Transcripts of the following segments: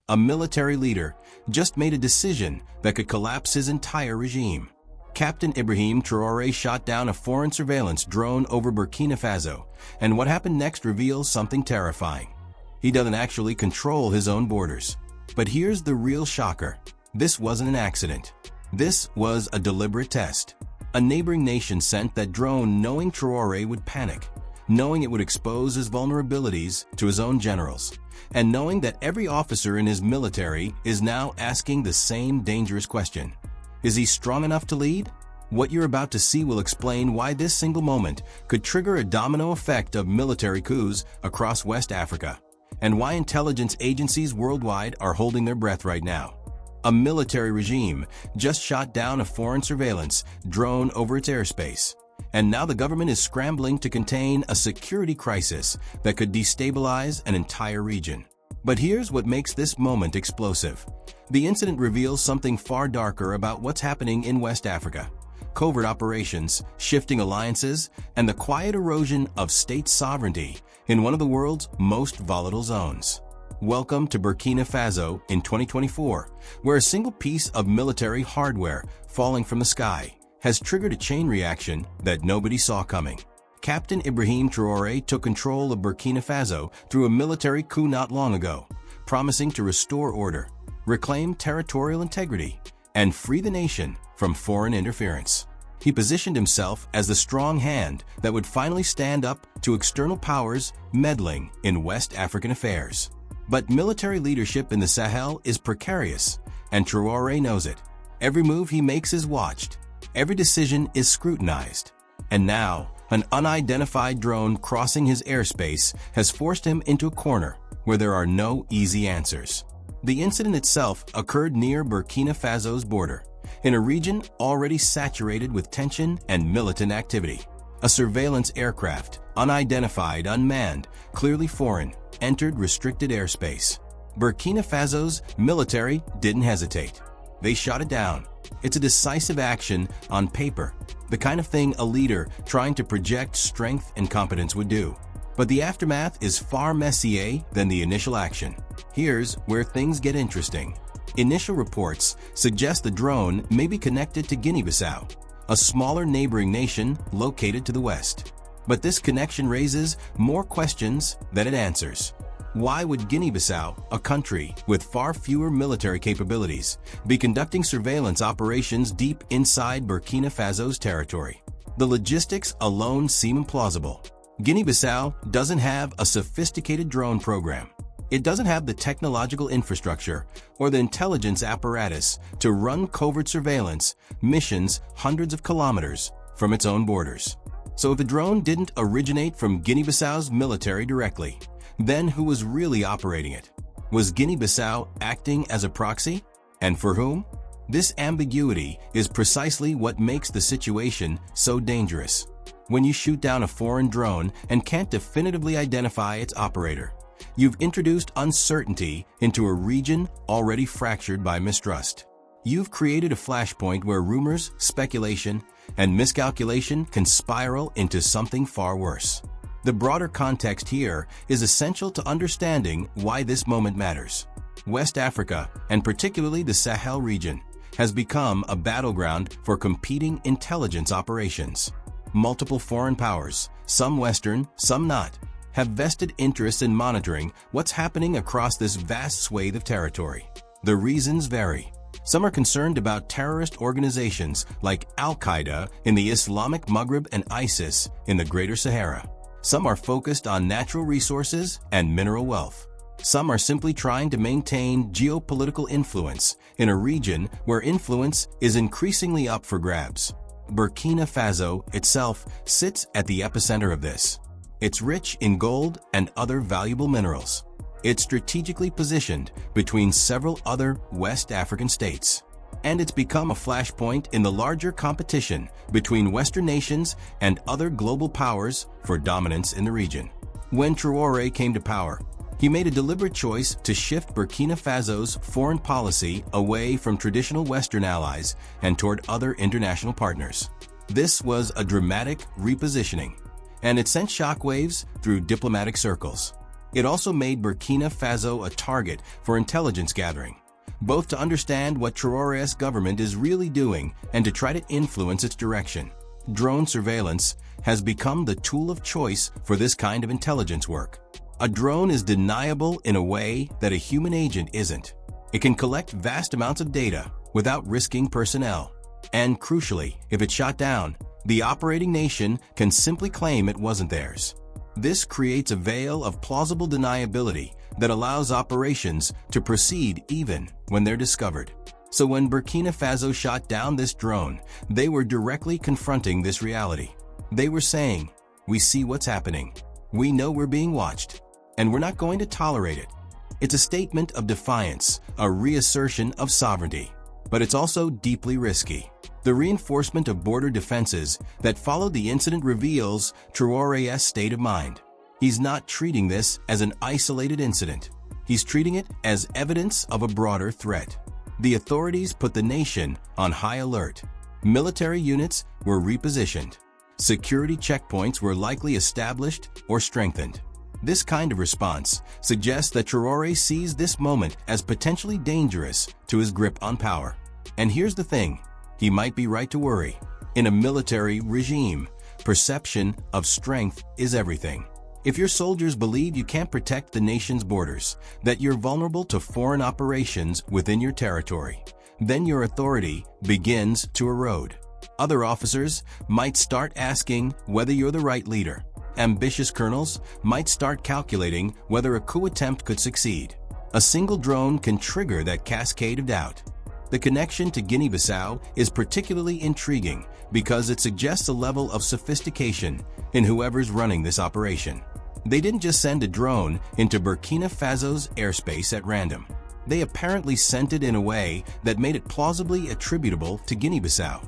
a military leader, just made a decision that could collapse his entire regime. Captain Ibrahim Traoré shot down a foreign surveillance drone over Burkina Faso, and what happened next reveals something terrifying. He doesn't actually control his own borders. But here's the real shocker. This wasn't an accident. This was a deliberate test. A neighboring nation sent that drone knowing Traoré would panic, knowing it would expose his vulnerabilities to his own generals, and knowing that every officer in his military is now asking the same dangerous question. Is he strong enough to lead? What you're about to see will explain why this single moment could trigger a domino effect of military coups across West Africa, and why intelligence agencies worldwide are holding their breath right now. A military regime just shot down a foreign surveillance drone over its airspace, and now the government is scrambling to contain a security crisis that could destabilize an entire region. But here's what makes this moment explosive. The incident reveals something far darker about what's happening in West Africa. Covert operations, shifting alliances, and the quiet erosion of state sovereignty in one of the world's most volatile zones. Welcome to Burkina Faso in 2024, where a single piece of military hardware falling from the sky has triggered a chain reaction that nobody saw coming. Captain Ibrahim Traoré took control of Burkina Faso through a military coup not long ago, promising to restore order, reclaim territorial integrity, and free the nation from foreign interference. He positioned himself as the strong hand that would finally stand up to external powers meddling in West African affairs. But military leadership in the Sahel is precarious, and Traoré knows it. Every move he makes is watched. Every decision is scrutinized. And now, an unidentified drone crossing his airspace has forced him into a corner where there are no easy answers. The incident itself occurred near Burkina Faso's border, in a region already saturated with tension and militant activity. A surveillance aircraft, unidentified, unmanned, clearly foreign, entered restricted airspace. Burkina Faso's military didn't hesitate. They shot it down. It's a decisive action on paper, the kind of thing a leader trying to project strength and competence would do. But the aftermath is far messier than the initial action. Here's where things get interesting. Initial reports suggest the drone may be connected to Guinea-Bissau, a smaller neighboring nation located to the west. But this connection raises more questions than it answers. Why would Guinea-Bissau, a country with far fewer military capabilities, be conducting surveillance operations deep inside Burkina Faso's territory? The logistics alone seem implausible. Guinea-Bissau doesn't have a sophisticated drone program. It doesn't have the technological infrastructure or the intelligence apparatus to run covert surveillance missions hundreds of kilometers from its own borders. So if the drone didn't originate from Guinea-Bissau's military directly, then who was really operating it? Was Guinea-Bissau acting as a proxy? And for whom? This ambiguity is precisely what makes the situation so dangerous. When you shoot down a foreign drone and can't definitively identify its operator, you've introduced uncertainty into a region already fractured by mistrust. You've created a flashpoint where rumors, speculation, and miscalculation can spiral into something far worse. The broader context here is essential to understanding why this moment matters. West Africa, and particularly the Sahel region, has become a battleground for competing intelligence operations. Multiple foreign powers, some Western, some not, have vested interests in monitoring what's happening across this vast swathe of territory. The reasons vary. Some are concerned about terrorist organizations like Al-Qaeda in the Islamic Maghreb and ISIS in the Greater Sahara. Some are focused on natural resources and mineral wealth. Some are simply trying to maintain geopolitical influence in a region where influence is increasingly up for grabs. Burkina Faso itself sits at the epicenter of this. It's rich in gold and other valuable minerals. It's strategically positioned between several other West African states. And it's become a flashpoint in the larger competition between Western nations and other global powers for dominance in the region. When Traoré came to power, he made a deliberate choice to shift Burkina Faso's foreign policy away from traditional Western allies and toward other international partners. This was a dramatic repositioning, and it sent shockwaves through diplomatic circles. It also made Burkina Faso a target for intelligence gathering, both to understand what Traoré's government is really doing and to try to influence its direction. Drone surveillance has become the tool of choice for this kind of intelligence work. A drone is deniable in a way that a human agent isn't. It can collect vast amounts of data without risking personnel. And crucially, if it's shot down, the operating nation can simply claim it wasn't theirs. This creates a veil of plausible deniability that allows operations to proceed even when they're discovered. So when Burkina Faso shot down this drone, they were directly confronting this reality. They were saying, "We see what's happening. We know we're being watched, and we're not going to tolerate it." It's a statement of defiance, a reassertion of sovereignty. But it's also deeply risky. The reinforcement of border defenses that followed the incident reveals Traoré's state of mind. He's not treating this as an isolated incident. He's treating it as evidence of a broader threat. The authorities put the nation on high alert. Military units were repositioned. Security checkpoints were likely established or strengthened. This kind of response suggests that Traoré sees this moment as potentially dangerous to his grip on power. And here's the thing, he might be right to worry. In a military regime, perception of strength is everything. If your soldiers believe you can't protect the nation's borders, that you're vulnerable to foreign operations within your territory, then your authority begins to erode. Other officers might start asking whether you're the right leader. Ambitious colonels might start calculating whether a coup attempt could succeed. A single drone can trigger that cascade of doubt. The connection to Guinea-Bissau is particularly intriguing because it suggests a level of sophistication in whoever's running this operation. They didn't just send a drone into Burkina Faso's airspace at random. They apparently sent it in a way that made it plausibly attributable to Guinea-Bissau,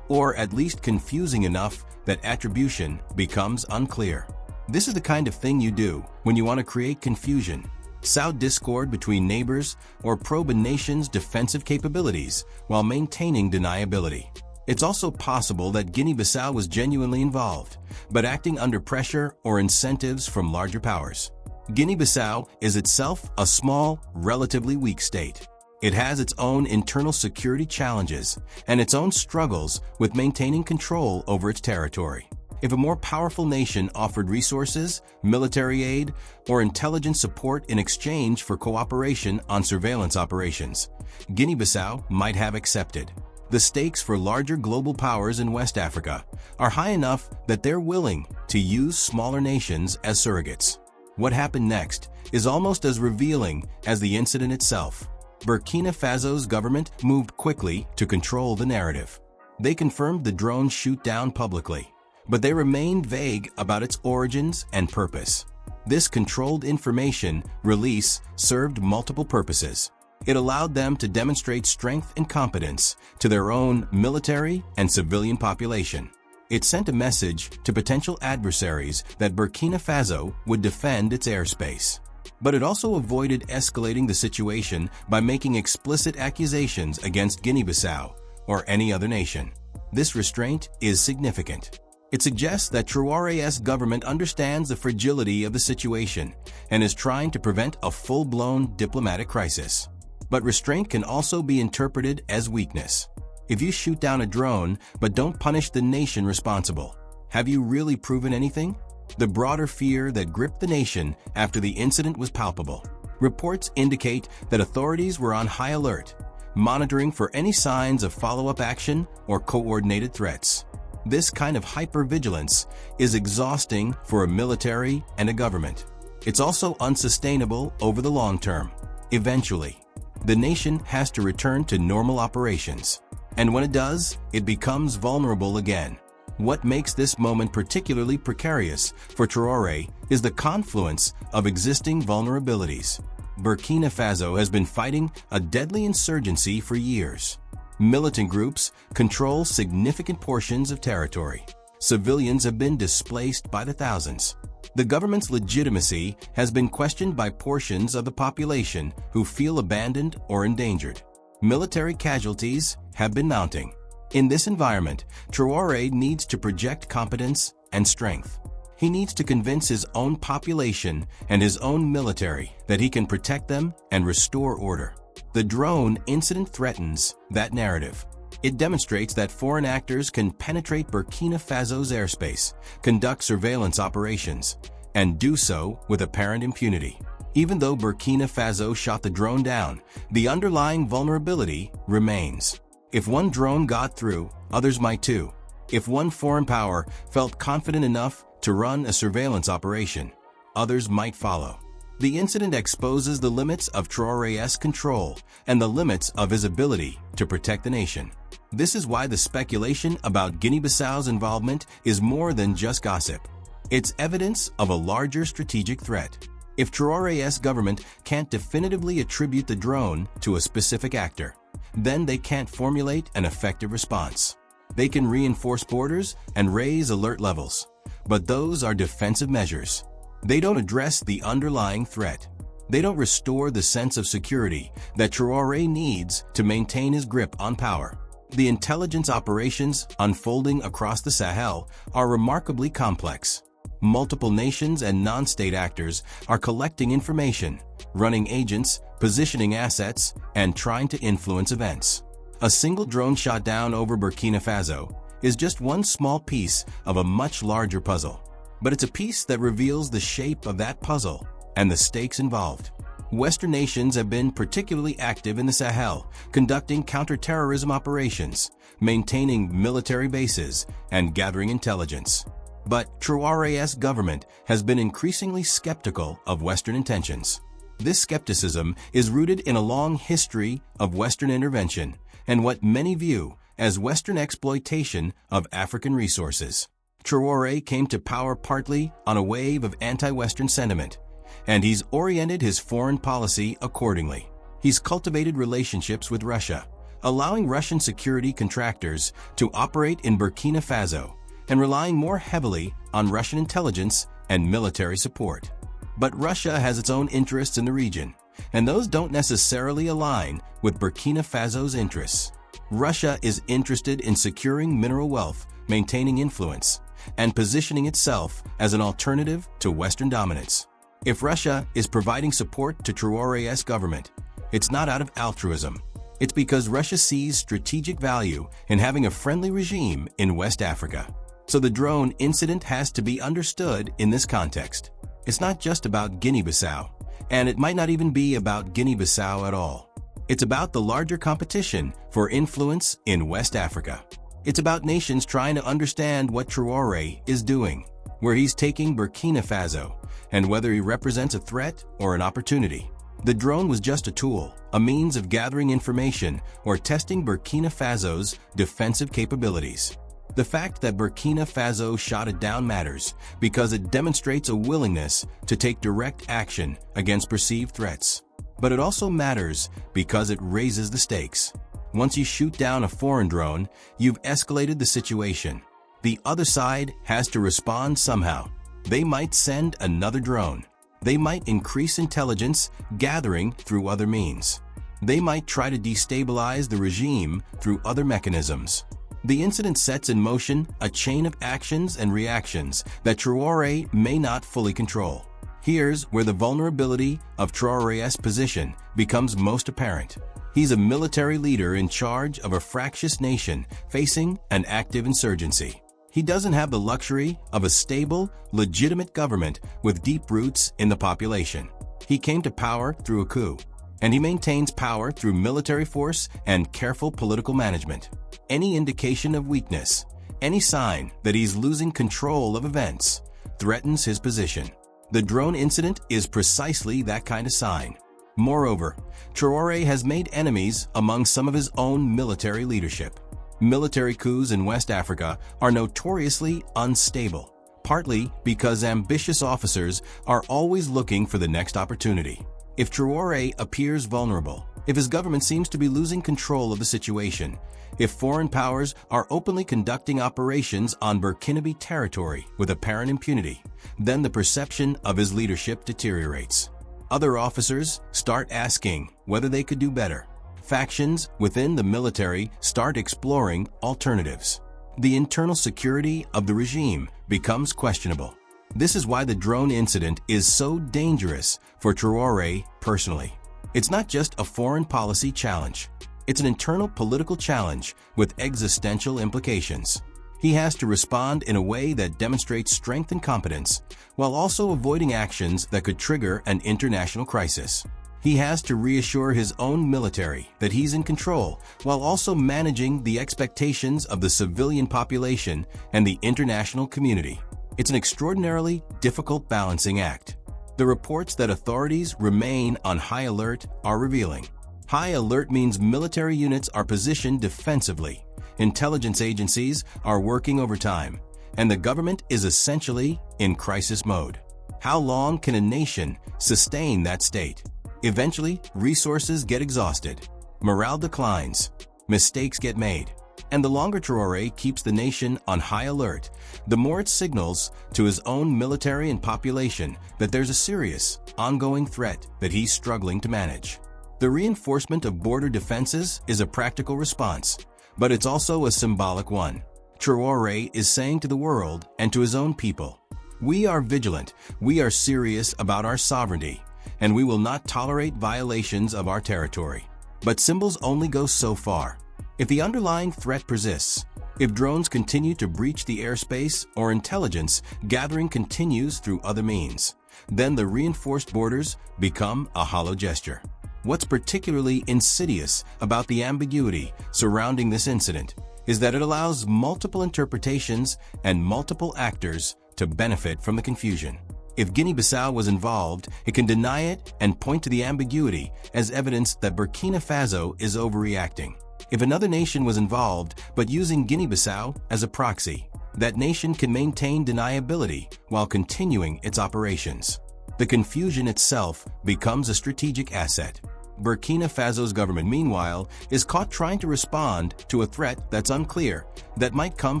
or at least confusing enough that attribution becomes unclear. This is the kind of thing you do when you want to create confusion, sow discord between neighbors, or probe a nation's defensive capabilities while maintaining deniability. It's also possible that Guinea-Bissau was genuinely involved, but acting under pressure or incentives from larger powers. Guinea-Bissau is itself a small, relatively weak state. It has its own internal security challenges and its own struggles with maintaining control over its territory. If a more powerful nation offered resources, military aid, or intelligence support in exchange for cooperation on surveillance operations, Guinea-Bissau might have accepted. The stakes for larger global powers in West Africa are high enough that they're willing to use smaller nations as surrogates. What happened next is almost as revealing as the incident itself. Burkina Faso's government moved quickly to control the narrative. They confirmed the drone shoot down publicly, but they remained vague about its origins and purpose. This controlled information release served multiple purposes. It allowed them to demonstrate strength and competence to their own military and civilian population. It sent a message to potential adversaries that Burkina Faso would defend its airspace. But it also avoided escalating the situation by making explicit accusations against Guinea-Bissau or any other nation. This restraint is significant. It suggests that Traoré's government understands the fragility of the situation and is trying to prevent a full-blown diplomatic crisis. But restraint can also be interpreted as weakness. If you shoot down a drone but don't punish the nation responsible, have you really proven anything? The broader fear that gripped the nation after the incident was palpable. Reports indicate that authorities were on high alert, monitoring for any signs of follow-up action or coordinated threats. This kind of hypervigilance is exhausting for a military and a government. It's also unsustainable over the long term. Eventually, the nation has to return to normal operations. And when it does, it becomes vulnerable again. What makes this moment particularly precarious for Traoré is the confluence of existing vulnerabilities. Burkina Faso has been fighting a deadly insurgency for years. Militant groups control significant portions of territory. Civilians have been displaced by the thousands. The government's legitimacy has been questioned by portions of the population who feel abandoned or endangered. Military casualties have been mounting. In this environment, Traoré needs to project competence and strength. He needs to convince his own population and his own military that he can protect them and restore order. The drone incident threatens that narrative. It demonstrates that foreign actors can penetrate Burkina Faso's airspace, conduct surveillance operations, and do so with apparent impunity. Even though Burkina Faso shot the drone down, the underlying vulnerability remains. If one drone got through, others might too. If one foreign power felt confident enough to run a surveillance operation, others might follow. The incident exposes the limits of Traoré's control and the limits of his ability to protect the nation. This is why the speculation about Guinea-Bissau's involvement is more than just gossip. It's evidence of a larger strategic threat. If Traoré's government can't definitively attribute the drone to a specific actor, then they can't formulate an effective response. They can reinforce borders and raise alert levels, but those are defensive measures. They don't address the underlying threat. They don't restore the sense of security that Traoré needs to maintain his grip on power. The intelligence operations unfolding across the Sahel are remarkably complex. Multiple nations and non-state actors are collecting information, running agents, positioning assets, and trying to influence events. A single drone shot down over Burkina Faso is just one small piece of a much larger puzzle. But it's a piece that reveals the shape of that puzzle and the stakes involved. Western nations have been particularly active in the Sahel, conducting counterterrorism operations, maintaining military bases, and gathering intelligence. But Traoré's government has been increasingly skeptical of Western intentions. This skepticism is rooted in a long history of Western intervention and what many view as Western exploitation of African resources. Traoré came to power partly on a wave of anti-Western sentiment, and he's oriented his foreign policy accordingly. He's cultivated relationships with Russia, allowing Russian security contractors to operate in Burkina Faso and relying more heavily on Russian intelligence and military support. But Russia has its own interests in the region, and those don't necessarily align with Burkina Faso's interests. Russia is interested in securing mineral wealth, maintaining influence, and positioning itself as an alternative to Western dominance. If Russia is providing support to Traoré's government, it's not out of altruism. It's because Russia sees strategic value in having a friendly regime in West Africa. So the drone incident has to be understood in this context. It's not just about Guinea-Bissau, and it might not even be about Guinea-Bissau at all. It's about the larger competition for influence in West Africa. It's about nations trying to understand what Traoré is doing, where he's taking Burkina Faso, and whether he represents a threat or an opportunity. The drone was just a tool, a means of gathering information or testing Burkina Faso's defensive capabilities. The fact that Burkina Faso shot it down matters because it demonstrates a willingness to take direct action against perceived threats. But it also matters because it raises the stakes. Once you shoot down a foreign drone, you've escalated the situation. The other side has to respond somehow. They might send another drone. They might increase intelligence gathering through other means. They might try to destabilize the regime through other mechanisms. The incident sets in motion a chain of actions and reactions that Traoré may not fully control. Here's where the vulnerability of Traoré's position becomes most apparent. He's a military leader in charge of a fractious nation facing an active insurgency. He doesn't have the luxury of a stable, legitimate government with deep roots in the population. He came to power through a coup, and he maintains power through military force and careful political management. Any indication of weakness, any sign that he's losing control of events, threatens his position. The drone incident is precisely that kind of sign. Moreover, Traoré has made enemies among some of his own military leadership. Military coups in West Africa are notoriously unstable, partly because ambitious officers are always looking for the next opportunity. If Traoré appears vulnerable, if his government seems to be losing control of the situation, if foreign powers are openly conducting operations on Burkinabe territory with apparent impunity, then the perception of his leadership deteriorates. Other officers start asking whether they could do better. Factions within the military start exploring alternatives. The internal security of the regime becomes questionable. This is why the drone incident is so dangerous for Traoré personally. It's not just a foreign policy challenge. It's an internal political challenge with existential implications. He has to respond in a way that demonstrates strength and competence, while also avoiding actions that could trigger an international crisis. He has to reassure his own military that he's in control, while also managing the expectations of the civilian population and the international community. It's an extraordinarily difficult balancing act. The reports that authorities remain on high alert are revealing. High alert means military units are positioned defensively, intelligence agencies are working overtime, and the government is essentially in crisis mode. How long can a nation sustain that state? Eventually, resources get exhausted, morale declines, mistakes get made, and the longer Traoré keeps the nation on high alert, the more it signals to his own military and population that there's a serious, ongoing threat that he's struggling to manage. The reinforcement of border defenses is a practical response, but it's also a symbolic one. Traoré is saying to the world and to his own people, "We are vigilant, we are serious about our sovereignty, and we will not tolerate violations of our territory." But symbols only go so far. If the underlying threat persists, if drones continue to breach the airspace or intelligence gathering continues through other means, then the reinforced borders become a hollow gesture. What's particularly insidious about the ambiguity surrounding this incident is that it allows multiple interpretations and multiple actors to benefit from the confusion. If Guinea-Bissau was involved, it can deny it and point to the ambiguity as evidence that Burkina Faso is overreacting. If another nation was involved but using Guinea-Bissau as a proxy, that nation can maintain deniability while continuing its operations. The confusion itself becomes a strategic asset. Burkina Faso's government, meanwhile, is caught trying to respond to a threat that's unclear, that might come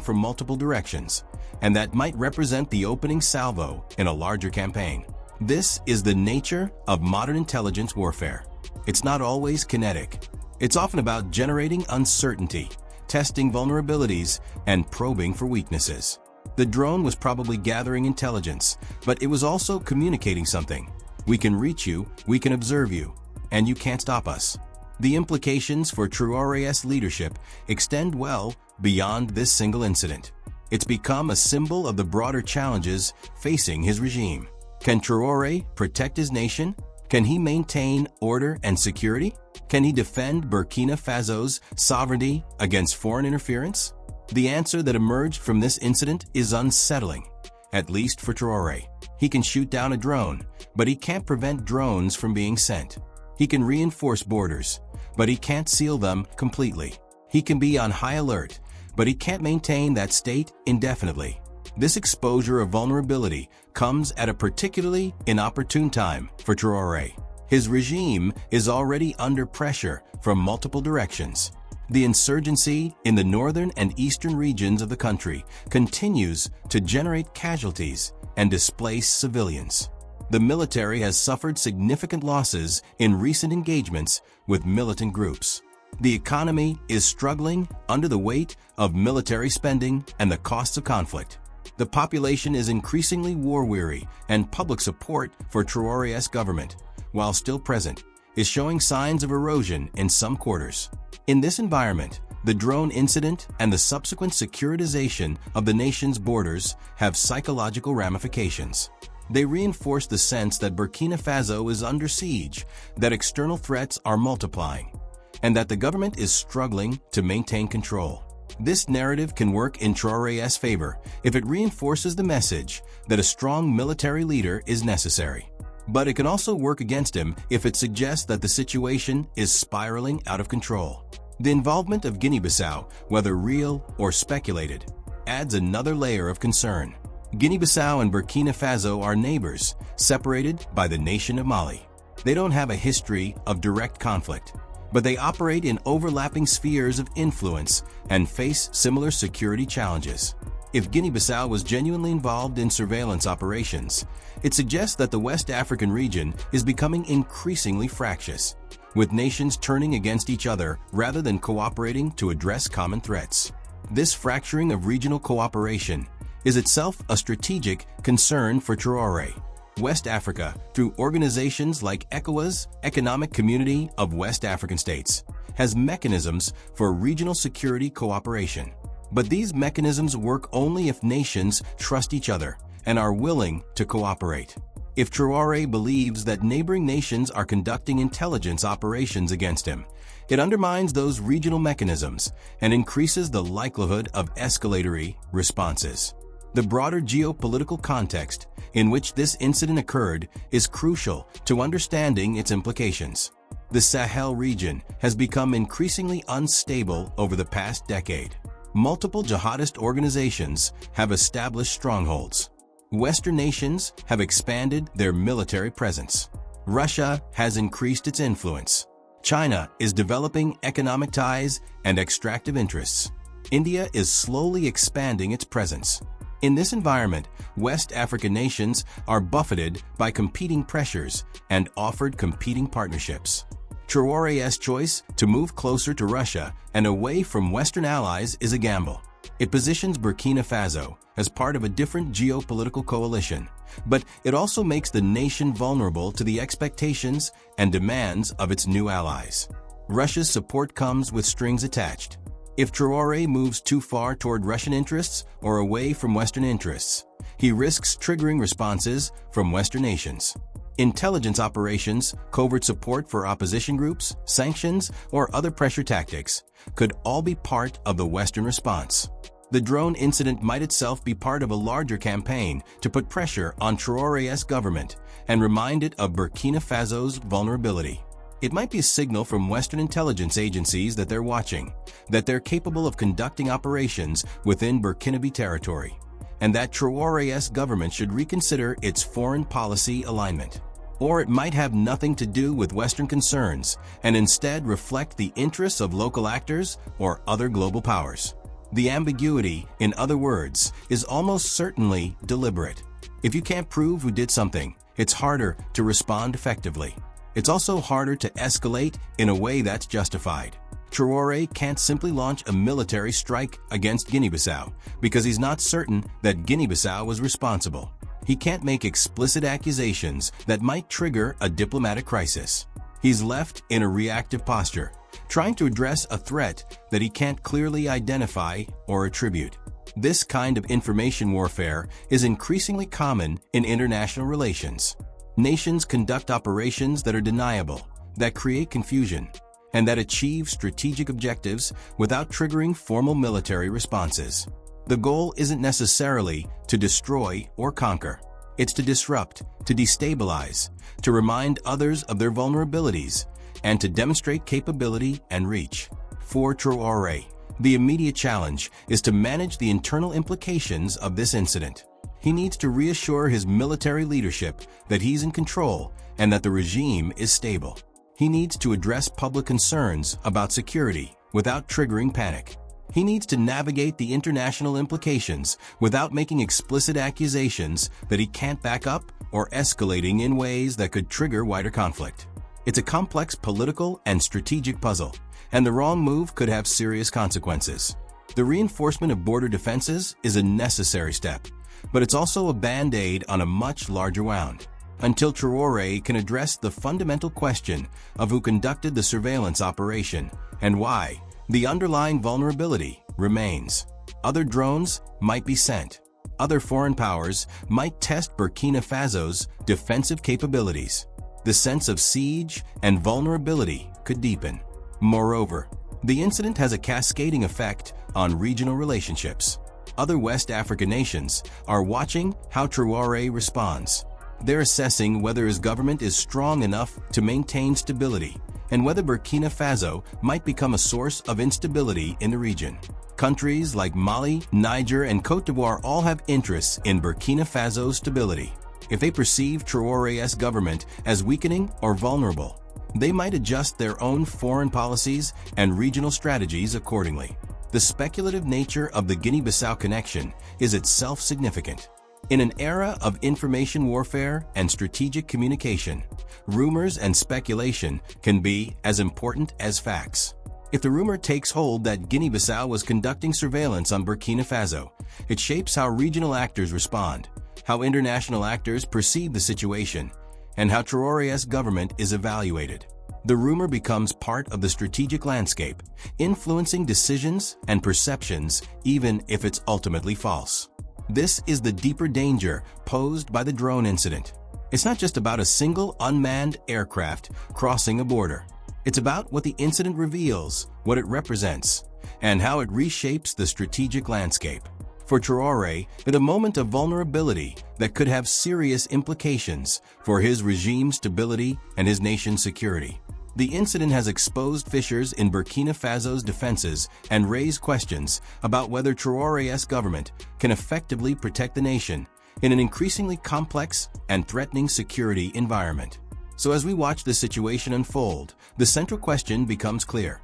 from multiple directions, and that might represent the opening salvo in a larger campaign. This is the nature of modern intelligence warfare. It's not always kinetic. It's often about generating uncertainty, testing vulnerabilities, and probing for weaknesses. The drone was probably gathering intelligence, but it was also communicating something. We can reach you, we can observe you, and you can't stop us. The implications for Traoré's leadership extend well beyond this single incident. It's become a symbol of the broader challenges facing his regime. Can Traoré protect his nation? Can he maintain order and security? Can he defend Burkina Faso's sovereignty against foreign interference? The answer that emerged from this incident is unsettling, at least for Traoré. He can shoot down a drone, but he can't prevent drones from being sent. He can reinforce borders, but he can't seal them completely. He can be on high alert, but he can't maintain that state indefinitely. This exposure of vulnerability comes at a particularly inopportune time for Traoré. His regime is already under pressure from multiple directions. The insurgency in the northern and eastern regions of the country continues to generate casualties and displace civilians. The military has suffered significant losses in recent engagements with militant groups. The economy is struggling under the weight of military spending and the costs of conflict. The population is increasingly war-weary, and public support for Traoré's government, while still present, is showing signs of erosion in some quarters. In this environment, the drone incident and the subsequent securitization of the nation's borders have psychological ramifications. They reinforce the sense that Burkina Faso is under siege, that external threats are multiplying, and that the government is struggling to maintain control. This narrative can work in Traoré's favor if it reinforces the message that a strong military leader is necessary. But it can also work against him if it suggests that the situation is spiraling out of control. The involvement of Guinea-Bissau, whether real or speculated, adds another layer of concern. Guinea-Bissau and Burkina Faso are neighbors, separated by the nation of Mali. They don't have a history of direct conflict, but they operate in overlapping spheres of influence and face similar security challenges. If Guinea-Bissau was genuinely involved in surveillance operations, it suggests that the West African region is becoming increasingly fractious, with nations turning against each other rather than cooperating to address common threats. This fracturing of regional cooperation is itself a strategic concern for Traoré. West Africa, through organizations like ECOWAS, Economic Community of West African States, has mechanisms for regional security cooperation. But these mechanisms work only if nations trust each other and are willing to cooperate. If Traoré believes that neighboring nations are conducting intelligence operations against him, it undermines those regional mechanisms and increases the likelihood of escalatory responses. The broader geopolitical context in which this incident occurred is crucial to understanding its implications. The Sahel region has become increasingly unstable over the past decade. Multiple jihadist organizations have established strongholds. Western nations have expanded their military presence. Russia has increased its influence. China is developing economic ties and extractive interests. India is slowly expanding its presence. In this environment, West African nations are buffeted by competing pressures and offered competing partnerships. Traoré's choice to move closer to Russia and away from Western allies is a gamble. It positions Burkina Faso as part of a different geopolitical coalition, but it also makes the nation vulnerable to the expectations and demands of its new allies. Russia's support comes with strings attached. If Traoré moves too far toward Russian interests or away from Western interests, he risks triggering responses from Western nations. Intelligence operations, covert support for opposition groups, sanctions, or other pressure tactics could all be part of the Western response. The drone incident might itself be part of a larger campaign to put pressure on Traoré's government and remind it of Burkina Faso's vulnerability. It might be a signal from Western intelligence agencies that they're watching, that they're capable of conducting operations within Burkinabe territory, and that Traoré's government should reconsider its foreign policy alignment. Or it might have nothing to do with Western concerns and instead reflect the interests of local actors or other global powers. The ambiguity, in other words, is almost certainly deliberate. If you can't prove who did something, it's harder to respond effectively. It's also harder to escalate in a way that's justified. Traoré can't simply launch a military strike against Guinea-Bissau because he's not certain that Guinea-Bissau was responsible. He can't make explicit accusations that might trigger a diplomatic crisis. He's left in a reactive posture, trying to address a threat that he can't clearly identify or attribute. This kind of information warfare is increasingly common in international relations. Nations conduct operations that are deniable, that create confusion, and that achieve strategic objectives without triggering formal military responses. The goal isn't necessarily to destroy or conquer. It's to disrupt, to destabilize, to remind others of their vulnerabilities, and to demonstrate capability and reach. For Traoré, the immediate challenge is to manage the internal implications of this incident. He needs to reassure his military leadership that he's in control and that the regime is stable. He needs to address public concerns about security without triggering panic. He needs to navigate the international implications without making explicit accusations that he can't back up or escalating in ways that could trigger wider conflict. It's a complex political and strategic puzzle, and the wrong move could have serious consequences. The reinforcement of border defenses is a necessary step, but it's also a band-aid on a much larger wound. Until Traoré can address the fundamental question of who conducted the surveillance operation and why, the underlying vulnerability remains. Other drones might be sent. Other foreign powers might test Burkina Faso's defensive capabilities. The sense of siege and vulnerability could deepen. Moreover, the incident has a cascading effect on regional relationships. Other West African nations are watching how Traoré responds. They're assessing whether his government is strong enough to maintain stability and whether Burkina Faso might become a source of instability in the region. Countries like Mali, Niger, and Côte d'Ivoire all have interests in Burkina Faso's stability. If they perceive Traoré's government as weakening or vulnerable, they might adjust their own foreign policies and regional strategies accordingly. The speculative nature of the Guinea-Bissau connection is itself significant. In an era of information warfare and strategic communication, rumors and speculation can be as important as facts. If the rumor takes hold that Guinea-Bissau was conducting surveillance on Burkina Faso, it shapes how regional actors respond, how international actors perceive the situation, and how Traoré's government is evaluated. The rumor becomes part of the strategic landscape, influencing decisions and perceptions even if it's ultimately false. This is the deeper danger posed by the drone incident. It's not just about a single unmanned aircraft crossing a border. It's about what the incident reveals, what it represents, and how it reshapes the strategic landscape. For Traoré, it's a moment of vulnerability that could have serious implications for his regime's stability and his nation's security. The incident has exposed fissures in Burkina Faso's defenses and raised questions about whether Traoré's government can effectively protect the nation in an increasingly complex and threatening security environment. So as we watch the situation unfold, the central question becomes clear.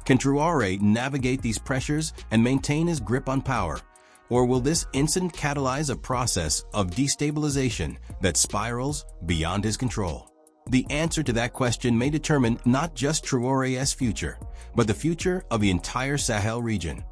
Can Traoré navigate these pressures and maintain his grip on power? Or will this incident catalyze a process of destabilization that spirals beyond his control? The answer to that question may determine not just Traoré's future, but the future of the entire Sahel region.